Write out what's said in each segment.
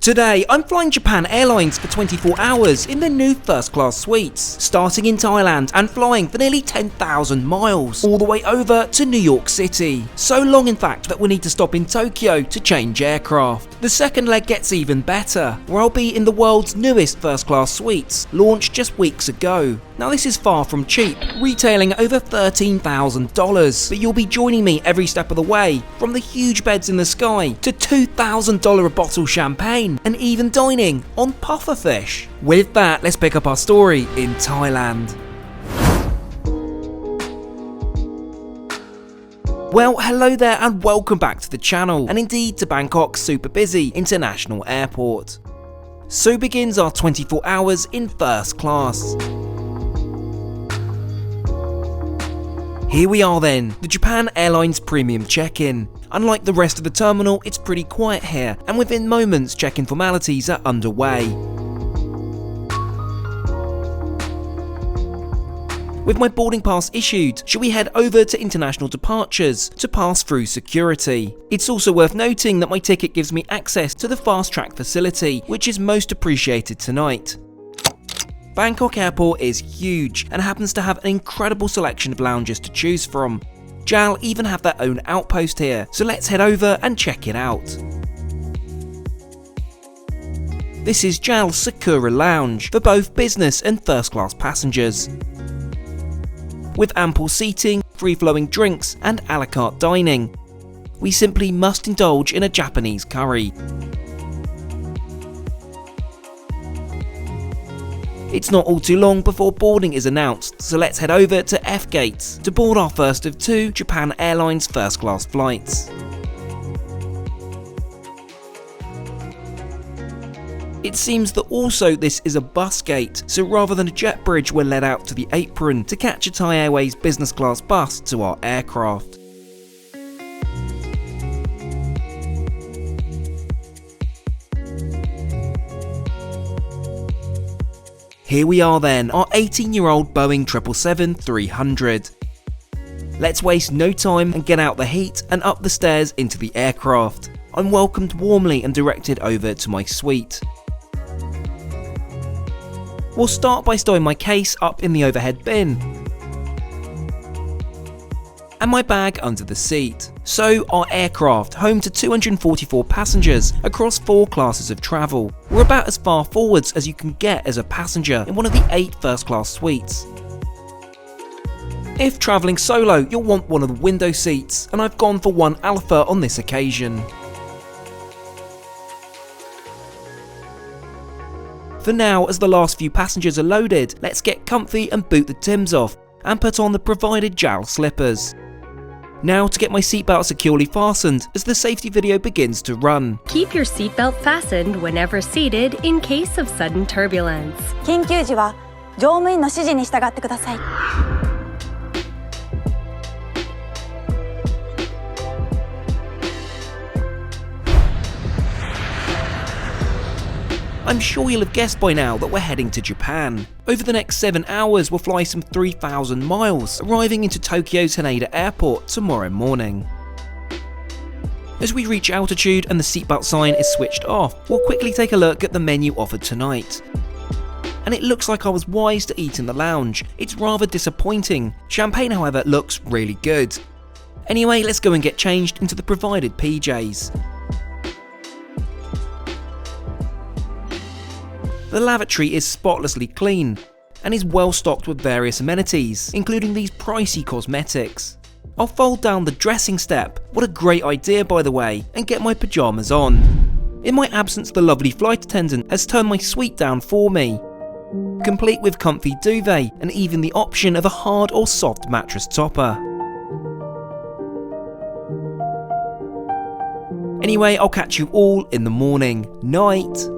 Today, I'm flying Japan Airlines for 24 hours in their new first-class suites, starting in Thailand and flying for nearly 10,000 miles, all the way over to New York City. So long in fact that we'll need to stop in Tokyo to change aircraft. The second leg gets even better, where I'll be in the world's newest first-class suites, launched just weeks ago. Now this is far from cheap, retailing over $13,000, but you'll be joining me every step of the way, from the huge beds in the sky to $2,000 a bottle champagne, and even dining on pufferfish. With that, let's pick up our story in Thailand. Well, hello there and welcome back to the channel, and indeed to Bangkok's super busy international airport. So begins our 24 hours in first class. Here we are then, the Japan Airlines premium check-in. Unlike the rest of the terminal, it's pretty quiet here, and within moments check-in formalities are underway. With my boarding pass issued, shall we head over to international departures to pass through security? It's also worth noting that my ticket gives me access to the fast track facility, which is most appreciated tonight. Bangkok Airport is huge and happens to have an incredible selection of lounges to choose from. JAL even have their own outpost here, so let's head over and check it out. This is JAL's Sakura Lounge for both business and first class passengers. With ample seating, free-flowing drinks and a la carte dining, we simply must indulge in a Japanese curry. It's not all too long before boarding is announced, so let's head over to F gates to board our first of two Japan Airlines first class flights. It seems that also this is a bus gate, so rather than a jet bridge we're led out to the apron to catch a Thai Airways business class bus to our aircraft. Here we are then, our 18-year-old Boeing 777-300. Let's waste no time and get out the heat and up the stairs into the aircraft. I'm welcomed warmly and directed over to my suite. We'll start by stowing my case up in the overhead bin and my bag under the seat. So our aircraft, home to 244 passengers across 4 classes of travel. We're about as far forwards as you can get as a passenger in one of the 8 first class suites. If travelling solo, you'll want one of the window seats, and I've gone for 1 Alpha on this occasion. For now, as the last few passengers are loaded, let's get comfy and boot the Tims off and put on the provided JAL slippers. Now to get my seatbelt securely fastened as the safety video begins to run. Keep your seatbelt fastened whenever seated in case of sudden turbulence. 緊急時は乗務員の指示に従ってください。I'm sure you'll have guessed by now that we're heading to Japan. Over the next 7 hours, we'll fly some 3,000 miles, arriving into Tokyo's Haneda Airport tomorrow morning. As we reach altitude and the seatbelt sign is switched off, we'll quickly take a look at the menu offered tonight. And it looks like I was wise to eat in the lounge. It's rather disappointing. Champagne, however, looks really good. Anyway, let's go and get changed into the provided PJs. The lavatory is spotlessly clean and is well stocked with various amenities, including these pricey cosmetics. I'll fold down the dressing step, what a great idea by the way, and get my pyjamas on. In my absence, the lovely flight attendant has turned my suite down for me, complete with comfy duvet and even the option of a hard or soft mattress topper. Anyway, I'll catch you all in the morning. Night.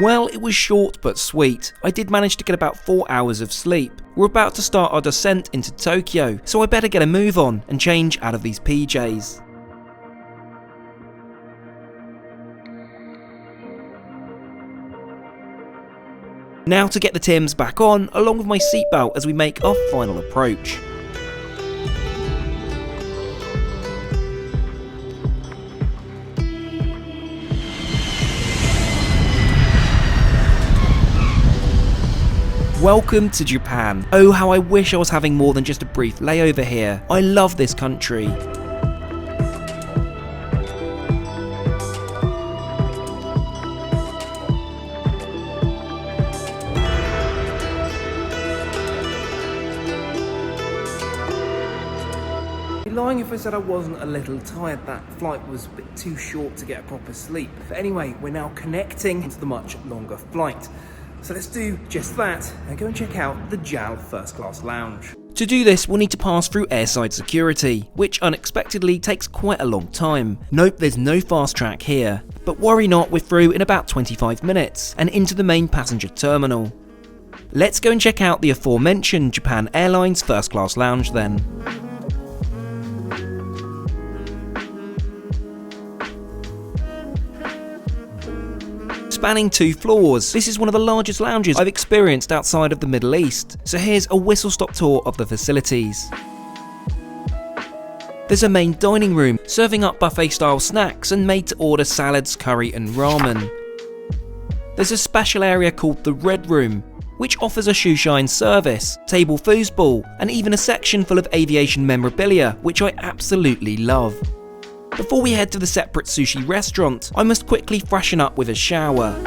Well, it was short but sweet. I did manage to get about 4 hours of sleep. We're about to start our descent into Tokyo, so I better get a move on and change out of these PJs. Now to get the Tims back on, along with my seatbelt as we make our final approach. Welcome to Japan. Oh, how I wish I was having more than just a brief layover here. I love this country. I'd be lying if I said I wasn't a little tired. That flight was a bit too short to get a proper sleep. But anyway, we're now connecting into the much longer flight. So let's do just that and go and check out the JAL First Class Lounge. To do this, we'll need to pass through airside security, which unexpectedly takes quite a long time. Nope, there's no fast track here. But worry not, we're through in about 25 minutes and into the main passenger terminal. Let's go and check out the aforementioned Japan Airlines First Class Lounge then. Spanning 2 floors, this is one of the largest lounges I've experienced outside of the Middle East, so here's a whistle-stop tour of the facilities. There's a main dining room, serving up buffet-style snacks and made-to-order salads, curry and ramen. There's a special area called the Red Room, which offers a shoeshine service, table foosball, and even a section full of aviation memorabilia, which I absolutely love. Before we head to the separate sushi restaurant, I must quickly freshen up with a shower.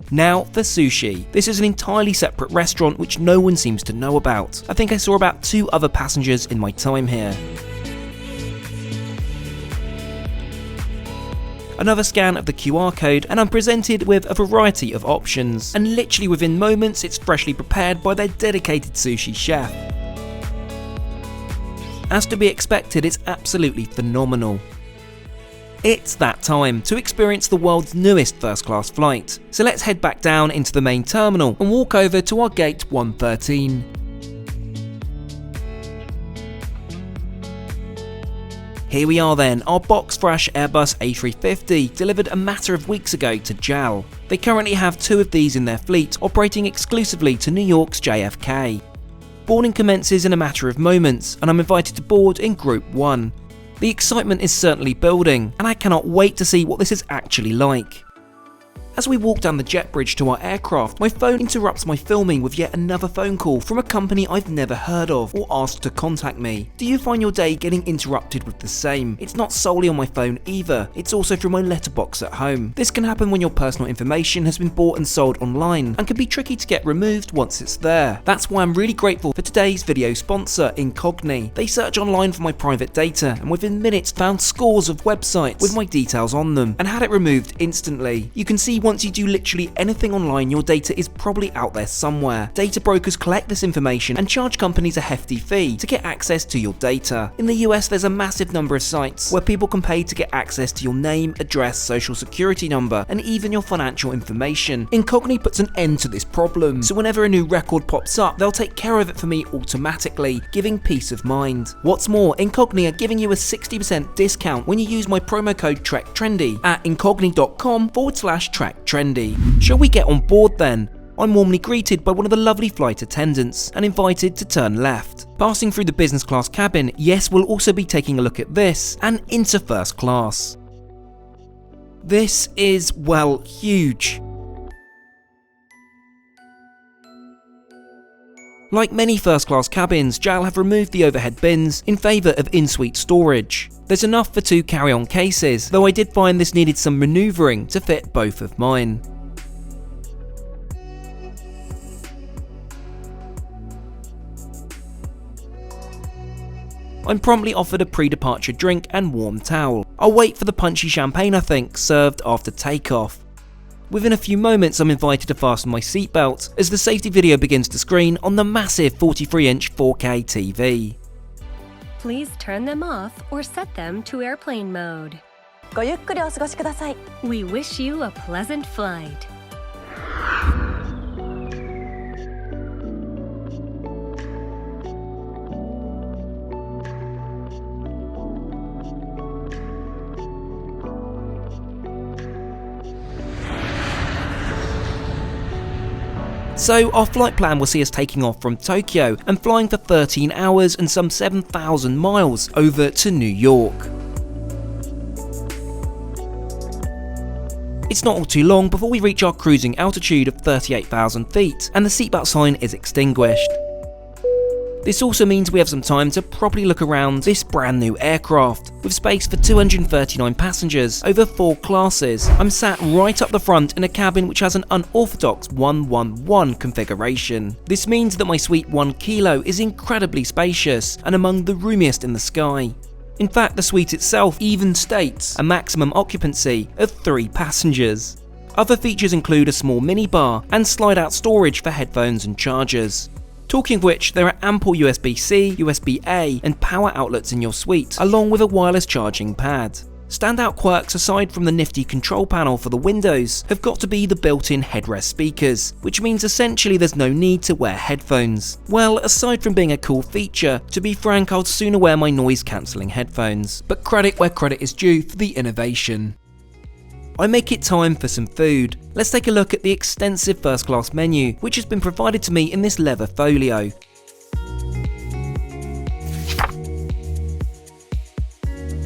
Now for sushi. This is an entirely separate restaurant which no one seems to know about. I think I saw about 2 other passengers in my time here. Another scan of the QR code and I'm presented with a variety of options, and literally within moments it's freshly prepared by their dedicated sushi chef. As to be expected, it's absolutely phenomenal. It's that time to experience the world's newest first class flight, so let's head back down into the main terminal and walk over to our gate 113. Here we are then, our box fresh Airbus A350 delivered a matter of weeks ago to JAL. They currently have 2 of these in their fleet, operating exclusively to New York's JFK. Boarding commences in a matter of moments, and I'm invited to board in Group 1. The excitement is certainly building, and I cannot wait to see what this is actually like. As we walk down the jet bridge to our aircraft, my phone interrupts my filming with yet another phone call from a company I've never heard of or asked to contact me. Do you find your day getting interrupted with the same? It's not solely on my phone either, it's also through my letterbox at home. This can happen when your personal information has been bought and sold online and can be tricky to get removed once it's there. That's why I'm really grateful for today's video sponsor, Incogni. They search online for my private data and within minutes found scores of websites with my details on them and had it removed instantly. You can see once you do literally anything online, your data is probably out there somewhere. Data brokers collect this information and charge companies a hefty fee to get access to your data. In the US, there's a massive number of sites where people can pay to get access to your name, address, social security number, and even your financial information. Incogni puts an end to this problem, so whenever a new record pops up, they'll take care of it for me automatically, giving peace of mind. What's more, Incogni are giving you a 60% discount when you use my promo code TrekTrendy at incogni.com/TrekTrendy. Shall we get on board then? I'm warmly greeted by one of the lovely flight attendants and invited to turn left. Passing through the business class cabin, yes, we'll also be taking a look at this and into first class. This is, well, huge. Like many first class cabins, JAL have removed the overhead bins in favour of in-suite storage. There's enough for 2 carry-on cases, though I did find this needed some manoeuvring to fit both of mine. I'm promptly offered a pre-departure drink and warm towel. I'll wait for the punchy champagne, I think, served after takeoff. Within a few moments, I'm invited to fasten my seatbelt as the safety video begins to screen on the massive 43-inch 4K TV. Please turn them off or set them to airplane mode. ごゆっくりお過ごしください。 We wish you a pleasant flight. So our flight plan will see us taking off from Tokyo and flying for 13 hours and some 7,000 miles over to New York. It's not all too long before we reach our cruising altitude of 38,000 feet, and the seatbelt sign is extinguished. This also means we have some time to properly look around this brand new aircraft. With space for 239 passengers over 4 classes, I'm sat right up the front in a cabin which has an unorthodox 111 configuration. This means that my sweet 1 kilo is incredibly spacious and among the roomiest in the sky. In fact, the suite itself even states a maximum occupancy of 3 passengers. Other features include a small minibar and slide-out storage for headphones and chargers. Talking of which, there are ample USB-C, USB-A and power outlets in your suite, along with a wireless charging pad. Standout quirks aside from the nifty control panel for the windows have got to be the built-in headrest speakers, which means essentially there's no need to wear headphones. Well, aside from being a cool feature, to be frank, I'd sooner wear my noise-cancelling headphones. But credit where credit is due for the innovation. I make it time for some food. Let's take a look at the extensive first class menu, which has been provided to me in this leather folio.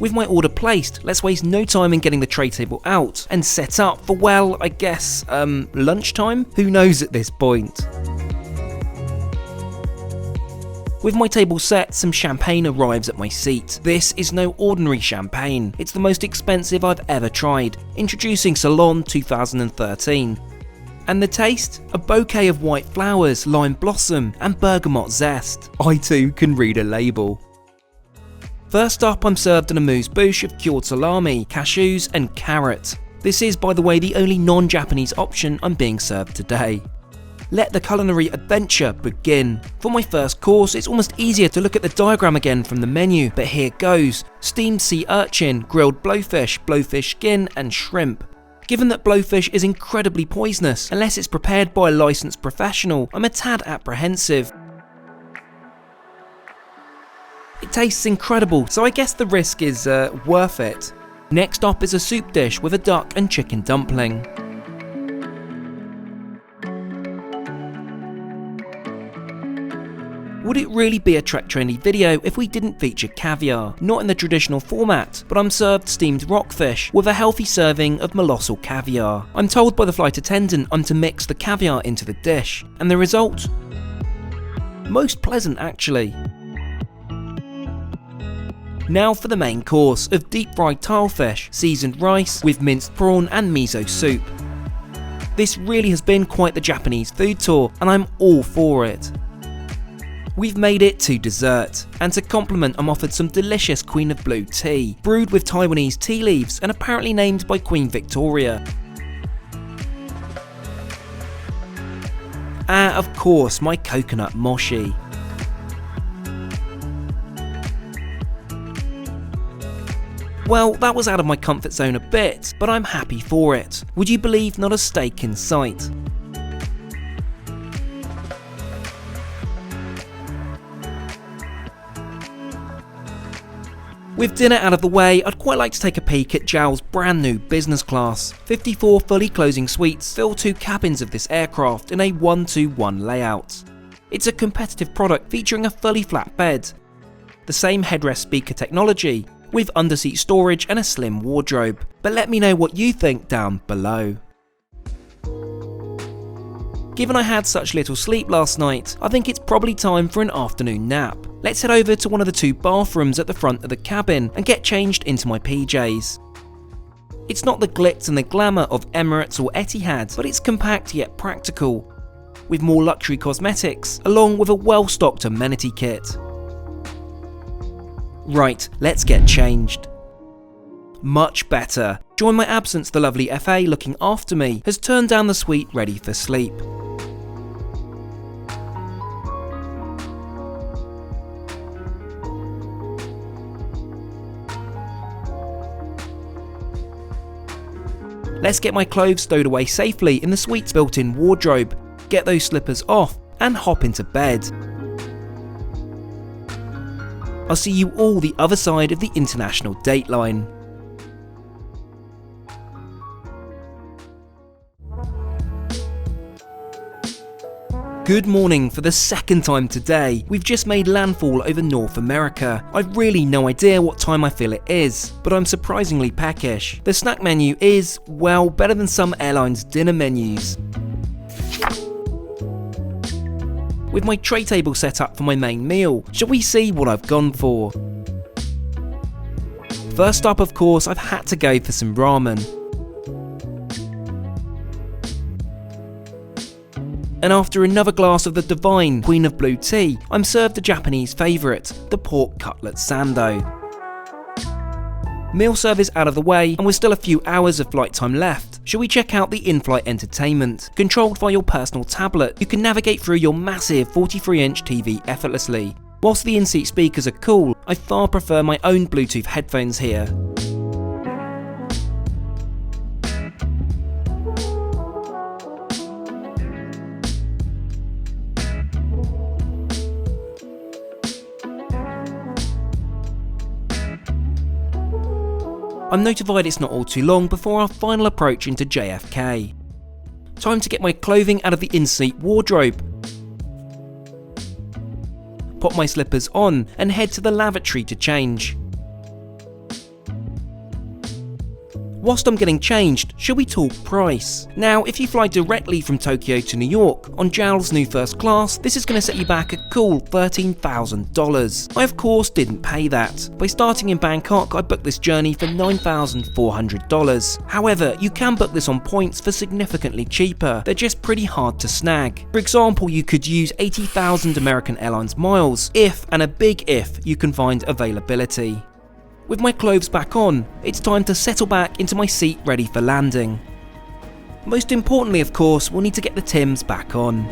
With my order placed, let's waste no time in getting the tray table out and set up for, well, I guess, lunchtime? Who knows at this point? With my table set, some champagne arrives at my seat. This is no ordinary champagne, it's the most expensive I've ever tried, introducing Salon 2013. And the taste? A bouquet of white flowers, lime blossom and bergamot zest. I too can read a label. First up, I'm served an amuse-bouche of cured salami, cashews and carrot. This is, by the way, the only non-Japanese option I'm being served today. Let the culinary adventure begin. For my first course, it's almost easier to look at the diagram again from the menu, but here goes. Steamed sea urchin, grilled blowfish, blowfish skin and shrimp. Given that blowfish is incredibly poisonous, unless it's prepared by a licensed professional, I'm a tad apprehensive. It tastes incredible, so I guess the risk is worth it. Next up is a soup dish with a duck and chicken dumpling. Would it really be a Trek Trendy video if we didn't feature caviar? Not in the traditional format, but I'm served steamed rockfish with a healthy serving of colossal caviar. I'm told by the flight attendant I'm to mix the caviar into the dish, and the result? Most pleasant actually. Now for the main course of deep fried tilefish, seasoned rice with minced prawn and miso soup. This really has been quite the Japanese food tour, and I'm all for it. We've made it to dessert, and to complement I'm offered some delicious Queen of Blue tea, brewed with Taiwanese tea leaves and apparently named by Queen Victoria. Ah, of course, my coconut mochi. Well, that was out of my comfort zone a bit, but I'm happy for it. Would you believe not a steak in sight? With dinner out of the way, I'd quite like to take a peek at JAL's brand new business class. 54 fully closing suites fill 2 cabins of this aircraft in a 1-2-1 layout. It's a competitive product featuring a fully flat bed, the same headrest speaker technology, with underseat storage and a slim wardrobe. But let me know what you think down below. Given I had such little sleep last night, I think it's probably time for an afternoon nap. Let's head over to one of the 2 bathrooms at the front of the cabin and get changed into my PJs. It's not the glitz and the glamour of Emirates or Etihad, but it's compact yet practical, with more luxury cosmetics, along with a well-stocked amenity kit. Right, let's get changed. Much better. During my absence, the lovely FA looking after me has turned down the suite ready for sleep. Let's get my clothes stowed away safely in the suite's built-in wardrobe, get those slippers off, and hop into bed. I'll see you all the other side of the international dateline. Good morning for the second time today. We've just made landfall over North America. I've really no idea what time I feel it is, but I'm surprisingly peckish. The snack menu is, well, better than some airlines' dinner menus. With my tray table set up for my main meal, shall we see what I've gone for? First up, of course, I've had to go for some ramen. And after another glass of the divine Queen of Blue tea, I'm served a Japanese favourite, the pork cutlet sando. Meal service out of the way, and with still a few hours of flight time left, shall we check out the in-flight entertainment? Controlled by your personal tablet, you can navigate through your massive 43-inch TV effortlessly. Whilst the in-seat speakers are cool, I far prefer my own Bluetooth headphones here. I'm notified it's not all too long before our final approach into JFK. Time to get my clothing out of the in-seat wardrobe, pop my slippers on and head to the lavatory to change. Whilst I'm getting changed, shall we talk price? Now, if you fly directly from Tokyo to New York on JAL's new first class, this is going to set you back a cool $13,000. I of course didn't pay that. By starting in Bangkok, I booked this journey for $9,400. However, you can book this on points for significantly cheaper. They're just pretty hard to snag. For example, you could use 80,000 American Airlines miles if, and a big if, you can find availability. With my clothes back on, it's time to settle back into my seat ready for landing. Most importantly, of course, we'll need to get the Tims back on.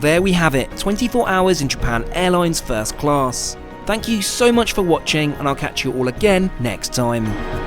There we have it, 24 hours in Japan Airlines first class. Thank you so much for watching, and I'll catch you all again next time.